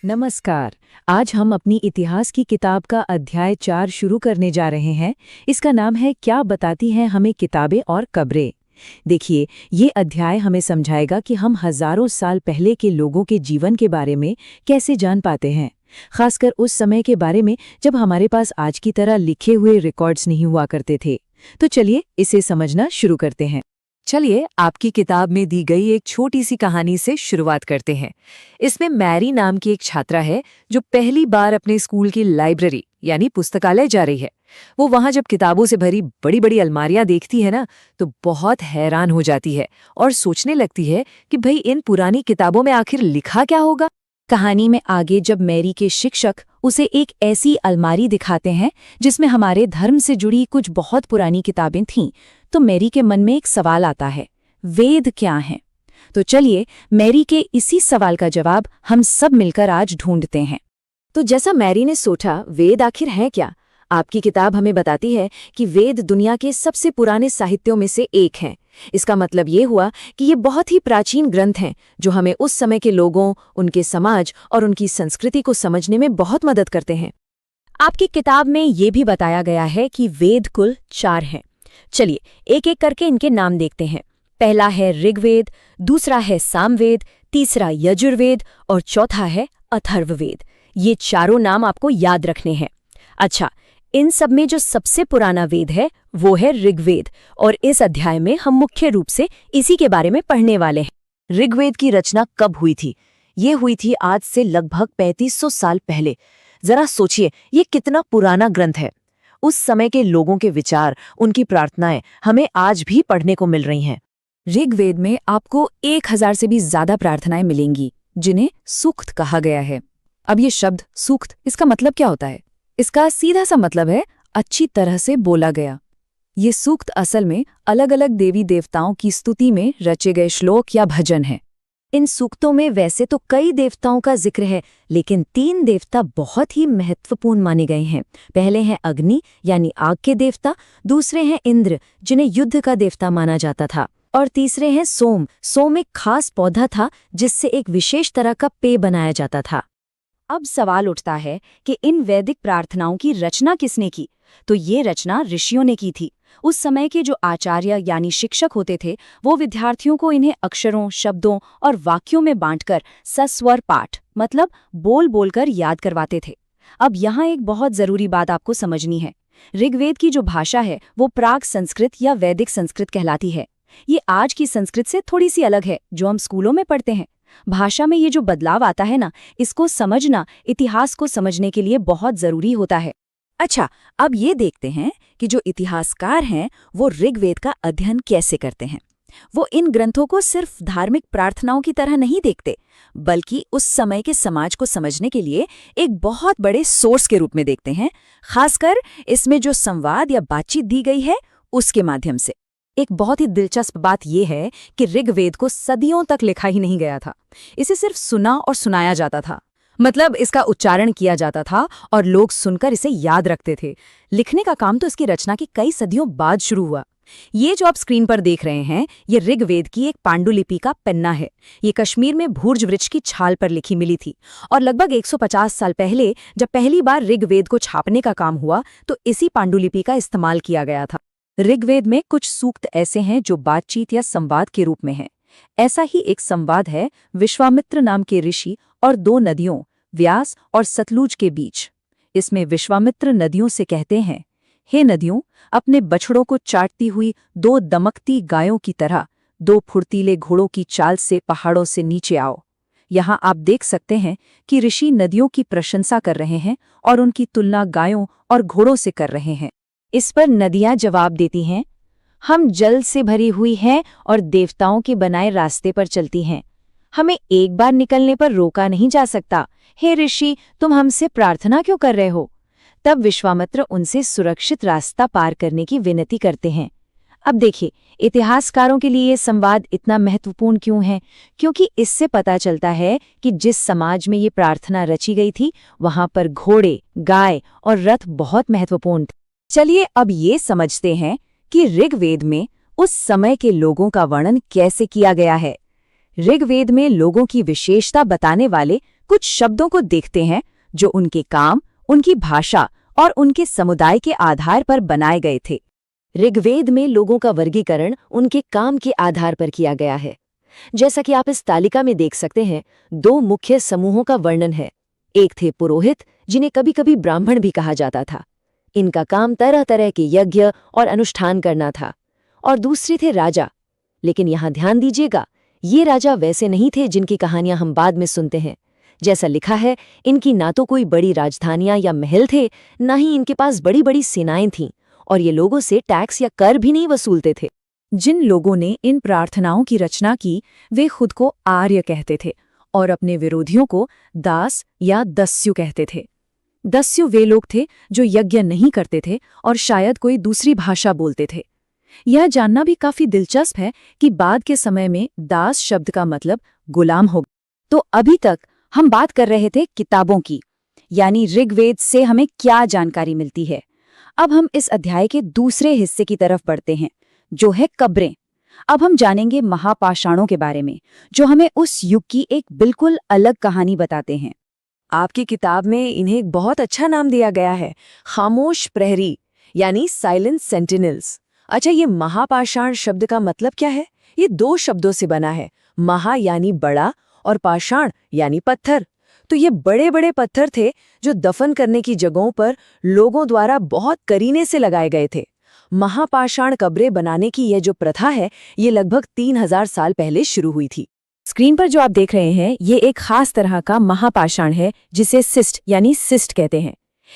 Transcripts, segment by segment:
नमस्कार। आज हम अपनी इतिहास की किताब का अध्याय 4 शुरू करने जा रहे हैं। इसका नाम है क्या बताती हैं हमें किताबें और कब्रें। देखिए, ये अध्याय हमें समझाएगा कि हम हजारों साल पहले के लोगों के जीवन के बारे में कैसे जान पाते हैं, खासकर उस समय के बारे में जब हमारे पास आज की तरह लिखे हुए रिकॉर्ड्स नहीं हुआ करते थे। तो चलिए इसे समझना शुरू करते हैं। चलिए आपकी किताब में दी गई एक छोटी सी कहानी से शुरुआत करते हैं। इसमें मैरी नाम की एक छात्रा है जो पहली बार अपने स्कूल की लाइब्रेरी यानी पुस्तकालय जा रही है। वो वहां जब किताबों से भरी बड़ी बड़ी अलमारियां देखती है ना, तो बहुत हैरान हो जाती है और सोचने लगती है कि भाई इन पुरानी किताबों में आखिर लिखा क्या होगा। कहानी में आगे जब मैरी के शिक्षक उसे एक ऐसी अलमारी दिखाते हैं जिसमें हमारे धर्म से जुड़ी कुछ बहुत पुरानी किताबें थीं, तो मैरी के मन में एक सवाल आता है, वेद क्या हैं? तो चलिए मैरी के इसी सवाल का जवाब हम सब मिलकर आज ढूंढते हैं। तो जैसा मैरी ने सोचा, वेद आखिर है क्या? आपकी किताब हमें बताती है कि वेद दुनिया के सबसे पुराने साहित्यों में से एक हैं। इसका मतलब ये हुआ कि ये बहुत ही प्राचीन ग्रंथ हैं जो हमें उस समय के लोगों, उनके समाज और उनकी संस्कृति को समझने में बहुत मदद करते हैं। आपकी किताब में ये भी बताया गया है कि वेद कुल 4 हैं। चलिए एक एक करके इनके नाम देखते हैं। पहला है ऋग्वेद, दूसरा है सामवेद, तीसरा यजुर्वेद और चौथा है अथर्ववेद। ये चारों नाम आपको याद रखने हैं। अच्छा, इन सब में जो सबसे पुराना वेद है वो है ऋग्वेद, और इस अध्याय में हम मुख्य रूप से इसी के बारे में पढ़ने वाले हैं। ऋग्वेद की रचना कब हुई थी? ये हुई थी आज से लगभग 3500 साल पहले। जरा सोचिए, ये कितना पुराना ग्रंथ है। उस समय के लोगों के विचार, उनकी प्रार्थनाएं हमें आज भी पढ़ने को मिल रही हैं। ऋग्वेद में आपको 1000 से भी ज्यादा प्रार्थनाएं मिलेंगी जिन्हें सूक्त कहा गया है। अब ये शब्द सूक्त, इसका मतलब क्या होता है? इसका सीधा सा मतलब है अच्छी तरह से बोला गया। ये सूक्त असल में अलग अलग देवी देवताओं की स्तुति में रचे गए श्लोक या भजन हैं। इन सूक्तों में वैसे तो कई देवताओं का जिक्र है, लेकिन 3 देवता बहुत ही महत्वपूर्ण माने गए हैं। पहले हैं अग्नि यानी आग के देवता, दूसरे हैं इंद्र जिन्हें युद्ध का देवता माना जाता था, और तीसरे हैं सोम। सोम एक खास पौधा था जिससे एक विशेष तरह का पेय बनाया जाता था। अब सवाल उठता है कि इन वैदिक प्रार्थनाओं की रचना किसने की? तो ये रचना ऋषियों ने की थी। उस समय के जो आचार्य यानी शिक्षक होते थे, वो विद्यार्थियों को इन्हें अक्षरों, शब्दों और वाक्यों में बांटकर सस्वर पाठ मतलब बोल बोलकर याद करवाते थे। अब यहाँ एक बहुत जरूरी बात आपको समझनी है। ऋग्वेद की जो भाषा है वो प्राक संस्कृत या वैदिक संस्कृत कहलाती है। ये आज की संस्कृत से थोड़ी सी अलग है जो हम स्कूलों में पढ़ते हैं। भाषा में ये जो बदलाव आता है ना, इसको समझना इतिहास को समझने के लिए बहुत जरूरी होता है। अच्छा, अब ये देखते हैं कि जो इतिहासकार हैं वो ऋग्वेद का अध्ययन कैसे करते हैं। वो इन ग्रंथों को सिर्फ धार्मिक प्रार्थनाओं की तरह नहीं देखते, बल्कि उस समय के समाज को समझने के लिए एक बहुत बड़े सोर्स के रूप में देखते हैं, खासकर इसमें जो संवाद या बातचीत दी गई है उसके माध्यम से। एक बहुत ही दिलचस्प बात यह है कि ऋग्वेद को सदियों तक लिखा ही नहीं गया था। इसे सिर्फ सुना और सुनाया जाता था, मतलब इसका उच्चारण किया जाता था और लोग सुनकर इसे याद रखते थे। लिखने का काम तो इसकी रचना की कई सदियों बाद शुरू हुआ। ये जो आप स्क्रीन पर देख रहे हैं, ये ऋग्वेद की एक पांडुलिपि का पन्ना है। ये कश्मीर में भूर्ज वृक्ष की छाल पर लिखी मिली थी, और लगभग 150 साल पहले जब पहली बार ऋग्वेद को छापने का काम हुआ तो इसी पांडुलिपि का इस्तेमाल किया गया था। ऋग्वेद में कुछ सूक्त ऐसे हैं जो बातचीत या संवाद के रूप में हैं। ऐसा ही एक संवाद है विश्वामित्र नाम के ऋषि और 2 नदियों व्यास और सतलुज के बीच। इसमें विश्वामित्र नदियों से कहते हैं, हे नदियों, अपने बछड़ों को चाटती हुई 2 दमकती गायों की तरह 2 फुर्तीले घोड़ों की चाल से पहाड़ों से नीचे आओ। यहाँ आप देख सकते हैं कि ऋषि नदियों की प्रशंसा कर रहे हैं और उनकी तुलना गायों और घोड़ों से कर रहे हैं। इस पर नदियां जवाब देती हैं, हम जल से भरी हुई हैं और देवताओं के बनाए रास्ते पर चलती हैं। हमें एक बार निकलने पर रोका नहीं जा सकता। हे ऋषि, तुम हमसे प्रार्थना क्यों कर रहे हो? तब विश्वामित्र उनसे सुरक्षित रास्ता पार करने की विनती करते हैं। अब देखिए, इतिहासकारों के लिए ये संवाद इतना महत्वपूर्ण क्यों है? क्योंकि इससे पता चलता है कि जिस समाज में ये प्रार्थना रची गई थी, वहां पर घोड़े, गाय और रथ बहुत महत्वपूर्ण थे। चलिए अब ये समझते हैं कि ऋग्वेद में उस समय के लोगों का वर्णन कैसे किया गया है। ऋग्वेद में लोगों की विशेषता बताने वाले कुछ शब्दों को देखते हैं जो उनके काम, उनकी भाषा और उनके समुदाय के आधार पर बनाए गए थे। ऋग्वेद में लोगों का वर्गीकरण उनके काम के आधार पर किया गया है। जैसा कि आप इस तालिका में देख सकते हैं, 2 मुख्य समूहों का वर्णन है। एक थे पुरोहित, जिन्हें कभी-कभी ब्राह्मण भी कहा जाता था। इनका काम तरह तरह के यज्ञ और अनुष्ठान करना था। और दूसरे थे राजा। लेकिन यहाँ ध्यान दीजिएगा, ये राजा वैसे नहीं थे जिनकी कहानियां हम बाद में सुनते हैं। जैसा लिखा है, इनकी ना तो कोई बड़ी राजधानियां या महल थे, ना ही इनके पास बड़ी बड़ी सेनाएं थीं, और ये लोगों से टैक्स या कर भी नहीं वसूलते थे। जिन लोगों ने इन प्रार्थनाओं की रचना की, वे खुद को आर्य कहते थे और अपने विरोधियों को दास या दस्यु कहते थे। दस्यु वे लोग थे जो यज्ञ नहीं करते थे और शायद कोई दूसरी भाषा बोलते थे। यह जानना भी काफी दिलचस्प है कि बाद के समय में दास शब्द का मतलब गुलाम हो। तो अभी तक हम बात कर रहे थे किताबों की, यानी ऋग्वेद से हमें क्या जानकारी मिलती है। अब हम इस अध्याय के दूसरे हिस्से की तरफ बढ़ते हैं, जो है कब्रें। अब हम जानेंगे महापाषाणों के बारे में, जो हमें उस युग की एक बिल्कुल अलग कहानी बताते हैं। आपकी किताब में इन्हें एक बहुत अच्छा नाम दिया गया है, खामोश प्रहरी, यानी साइलेंट सेंटिनल्स। अच्छा, ये महापाषाण शब्द का मतलब क्या है? ये 2 शब्दों से बना है, महा यानी बड़ा और पाषाण यानी पत्थर। तो ये बड़े बड़े पत्थर थे जो दफन करने की जगहों पर लोगों द्वारा बहुत करीने से लगाए गए थे। महापाषाण कब्रें बनाने की यह जो प्रथा है, ये लगभग 3000 साल पहले शुरू हुई थी। स्क्रीन पर जो आप देख रहे हैं, ये एक खास तरह का महापाषाण है जिसे सिस्ट यानी सिस्ट कहते हैं।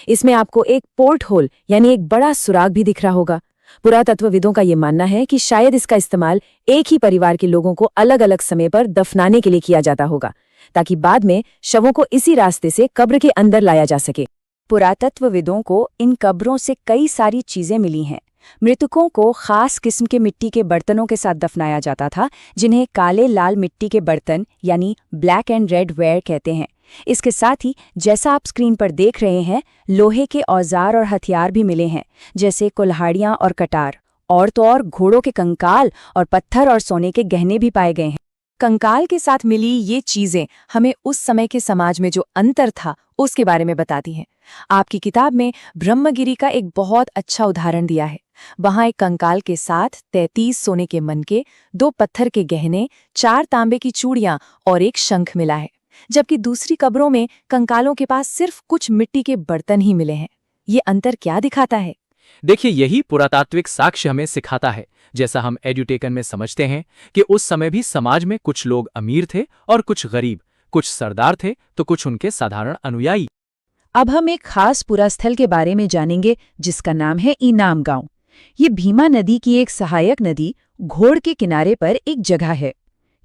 इसमें आपको एक पोर्ट होल यानी एक बड़ा सुराग भी दिख रहा होगा। पुरातत्वविदों का ये मानना है कि शायद इसका इस्तेमाल एक ही परिवार के लोगों को अलग अलग समय पर दफनाने के लिए किया जाता होगा, ताकि बाद में शवों को इसी रास्ते से कब्र के अंदर लाया जा सके। पुरातत्वविदों को इन कब्रों से कई सारी चीजें मिली हैं। मृतकों को खास किस्म के मिट्टी के बर्तनों के साथ दफनाया जाता था, जिन्हें काले लाल मिट्टी के बर्तन यानी ब्लैक एंड रेड वेयर कहते हैं। इसके साथ ही जैसा आप स्क्रीन पर देख रहे हैं, लोहे के औजार और हथियार भी मिले हैं, जैसे कुल्हाड़ियां और कटार। और तो और घोड़ों के कंकाल और पत्थर और सोने के गहने भी पाए गए हैं। कंकाल के साथ मिली ये चीजें हमें उस समय के समाज में जो अंतर था उसके बारे में बताती हैं। आपकी किताब में ब्रह्मगिरी का एक बहुत अच्छा उदाहरण दिया है। वहां एक कंकाल के साथ 33 सोने के मनके, 2 पत्थर के गहने, 4 तांबे की चूड़ियां और एक शंख मिला है, जबकि दूसरी कब्रों में कंकालों के पास सिर्फ कुछ मिट्टी के बर्तन ही मिले हैं। ये अंतर क्या दिखाता है? देखिए, यही पुरातात्विक साक्ष्य हमें सिखाता है। जैसा हम एड्यूटेकन में समझते हैं कि उस समय भी समाज में कुछ लोग अमीर थे और कुछ गरीब, कुछ सरदार थे तो कुछ उनके साधारण अनुयायी। अब हम एक खास पुरास्थल के बारे में जानेंगे जिसका नाम है इनाम गांव। ये भीमा नदी की एक सहायक नदी घोड़ के किनारे पर एक जगह है।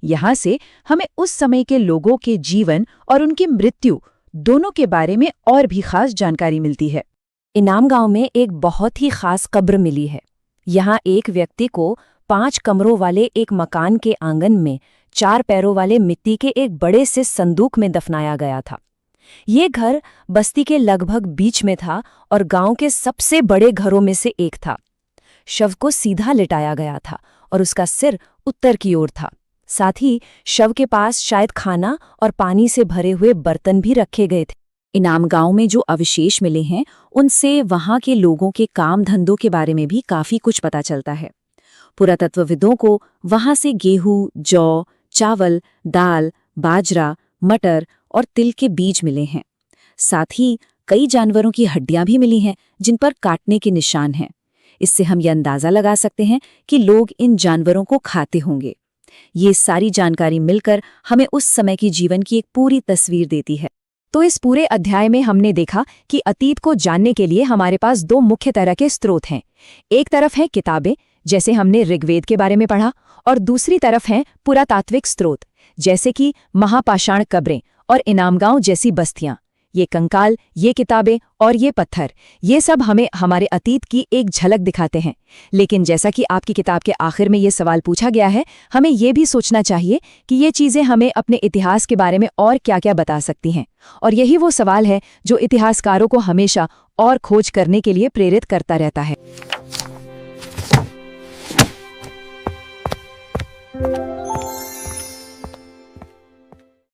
यहाँ से हमें उस समय के लोगों के जीवन और उनकी मृत्यु दोनों के बारे में और भी खास जानकारी मिलती है। इनाम गांव में एक बहुत ही खास कब्र मिली है। यहाँ एक व्यक्ति को 5 कमरों वाले एक मकान के आंगन में 4 पैरों वाले मिट्टी के एक बड़े से संदूक में दफनाया गया था। ये घर बस्ती के लगभग बीच में था और गांव के सबसे बड़े घरों में से एक था। शव को सीधा लिटाया गया था और उसका सिर उत्तर की ओर था। साथ ही शव के पास शायद खाना और पानी से भरे हुए बर्तन भी रखे गए थे। इनाम गांव में जो अवशेष मिले हैं, उनसे वहां के लोगों के काम धंधों के बारे में भी काफी कुछ पता चलता है। पुरातत्वविदों को वहां से गेहूं, जौ, चावल, दाल, बाजरा, मटर और तिल के बीज मिले हैं। साथ ही कई जानवरों की हड्डियां भी मिली हैं जिन पर काटने के निशान हैं। इससे हम ये अंदाजा लगा सकते हैं कि लोग इन जानवरों को खाते होंगे। ये सारी जानकारी मिलकर हमें उस समय की जीवन की एक पूरी तस्वीर देती है। तो इस पूरे अध्याय में हमने देखा कि अतीत को जानने के लिए हमारे पास 2 मुख्य तरह के स्रोत हैं। एक तरफ है किताबें, जैसे हमने ऋग्वेद के बारे में पढ़ा, और दूसरी तरफ हैं पुरातात्विक स्रोत, जैसे कि महापाषाण कब्रें और इनाम गांव जैसी बस्तियां। ये कंकाल, ये किताबें और ये पत्थर, ये सब हमें हमारे अतीत की एक झलक दिखाते हैं। लेकिन जैसा कि आपकी किताब के आखिर में ये सवाल पूछा गया है, हमें ये भी सोचना चाहिए कि ये चीज़ें हमें अपने इतिहास के बारे में और क्या-क्या बता सकती हैं। और यही वो सवाल है जो इतिहासकारों को हमेशा और खोज करने के लिए प्रेरित करता रहता है।